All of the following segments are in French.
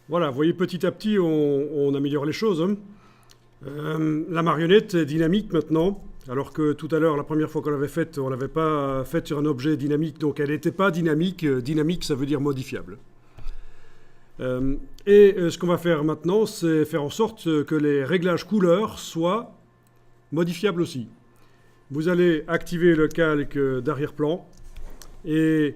Voilà, vous voyez, petit à petit, on améliore les choses, hein. La marionnette est dynamique maintenant, alors que tout à l'heure, la première fois qu'on l'avait faite, on ne l'avait pas faite sur un objet dynamique, donc elle n'était pas dynamique. Dynamique, ça veut dire modifiable. Ce qu'on va faire maintenant, c'est faire en sorte que les réglages couleurs soient modifiables aussi. Vous allez activer le calque d'arrière-plan et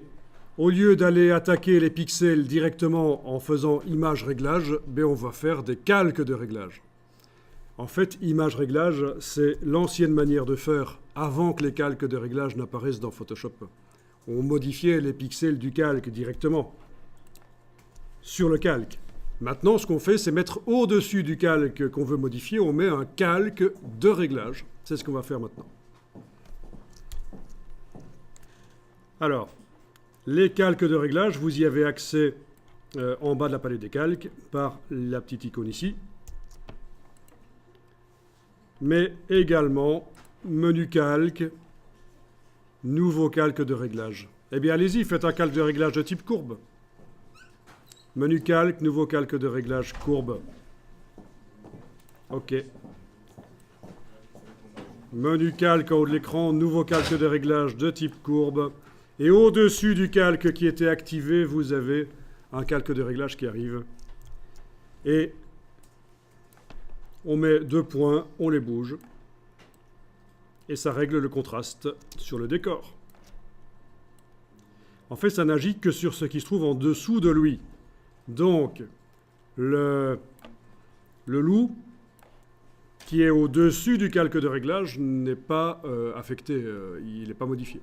au lieu d'aller attaquer les pixels directement en faisant image-réglage, on va faire des calques de réglage. En fait, image-réglage, c'est l'ancienne manière de faire avant que les calques de réglage n'apparaissent dans Photoshop. On modifiait les pixels du calque directement sur le calque. Maintenant, ce qu'on fait, c'est mettre au-dessus du calque qu'on veut modifier, on met un calque de réglage. C'est ce qu'on va faire maintenant. Alors, les calques de réglage, vous y avez accès en bas de la palette des calques par la petite icône ici. Mais également, menu calque, nouveau calque de réglage. Eh bien, allez-y, faites un calque de réglage de type courbe. Menu calque, nouveau calque de réglage courbe. OK. Menu calque en haut de l'écran, nouveau calque de réglage de type courbe. Et au-dessus du calque qui était activé, vous avez un calque de réglage qui arrive. Et on met 2 points, on les bouge. Et ça règle le contraste sur le décor. En fait, ça n'agit que sur ce qui se trouve en dessous de lui. Donc, le loup qui est au-dessus du calque de réglage n'est pas affecté, il n'est pas modifié.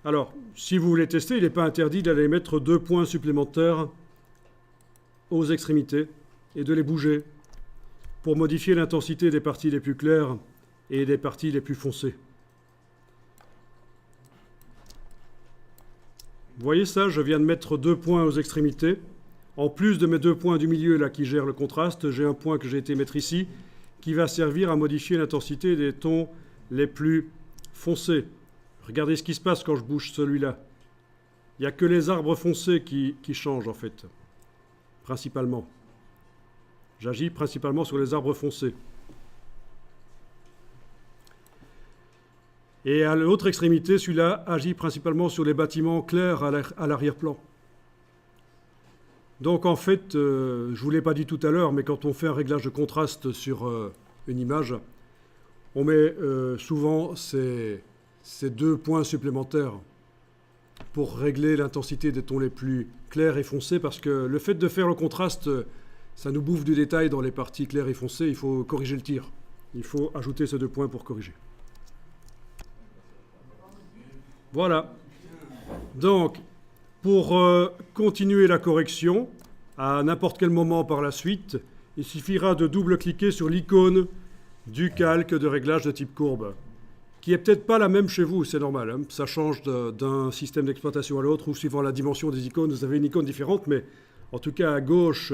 Alors, si vous voulez tester, il n'est pas interdit d'aller mettre 2 points supplémentaires aux extrémités et de les bouger pour modifier l'intensité des parties les plus claires et des parties les plus foncées. Vous voyez ça, je viens de mettre 2 points aux extrémités. En plus de mes 2 points du milieu là qui gèrent le contraste, j'ai un point que j'ai été mettre ici qui va servir à modifier l'intensité des tons les plus foncés. Regardez ce qui se passe quand je bouge celui-là. Il n'y a que les arbres foncés qui changent en fait, principalement. J'agis principalement sur les arbres foncés. Et à l'autre extrémité, celui-là agit principalement sur les bâtiments clairs à l'arrière-plan. Donc en fait, je ne vous l'ai pas dit tout à l'heure, mais quand on fait un réglage de contraste sur une image, on met souvent ces 2 points supplémentaires pour régler l'intensité des tons les plus clairs et foncés, parce que le fait de faire le contraste, ça nous bouffe du détail dans les parties claires et foncées, il faut corriger le tir. Il faut ajouter ces 2 points pour corriger. Voilà. Donc, pour continuer la correction, à n'importe quel moment par la suite, il suffira de double-cliquer sur l'icône du calque de réglage de type courbe, qui n'est peut-être pas la même chez vous, c'est normal, hein. Ça change d'un système d'exploitation à l'autre, ou suivant la dimension des icônes, vous avez une icône différente, mais en tout cas à gauche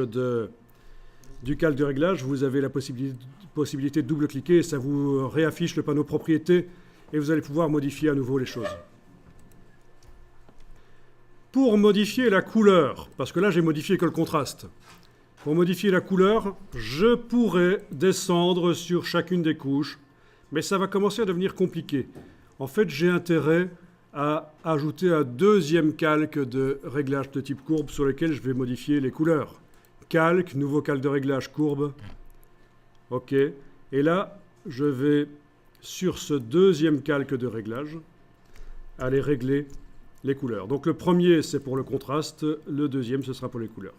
du calque de réglage, vous avez la possibilité de double-cliquer, et ça vous réaffiche le panneau propriétés, et vous allez pouvoir modifier à nouveau les choses. Pour modifier la couleur, parce que là j'ai modifié que le contraste, pour modifier la couleur, je pourrais descendre sur chacune des couches, mais ça va commencer à devenir compliqué. En fait, j'ai intérêt à ajouter un deuxième calque de réglage de type courbe sur lequel je vais modifier les couleurs. Calque, nouveau calque de réglage courbe. OK. Et là, je vais, sur ce deuxième calque de réglage, aller régler les couleurs. Donc le premier, c'est pour le contraste. Le deuxième, ce sera pour les couleurs.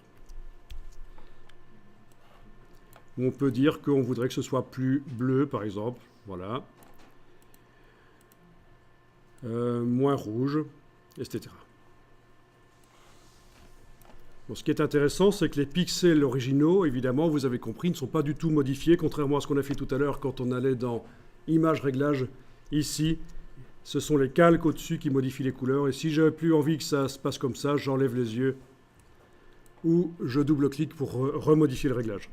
On peut dire qu'on voudrait que ce soit plus bleu, par exemple. Voilà. Moins rouge, etc. Bon, ce qui est intéressant, c'est que les pixels originaux, évidemment, vous avez compris, ne sont pas du tout modifiés, contrairement à ce qu'on a fait tout à l'heure quand on allait dans Image Réglage. Ici, ce sont les calques au-dessus qui modifient les couleurs. Et si j'avais plus envie que ça se passe comme ça, j'enlève les yeux ou je double-clique pour remodifier le réglage.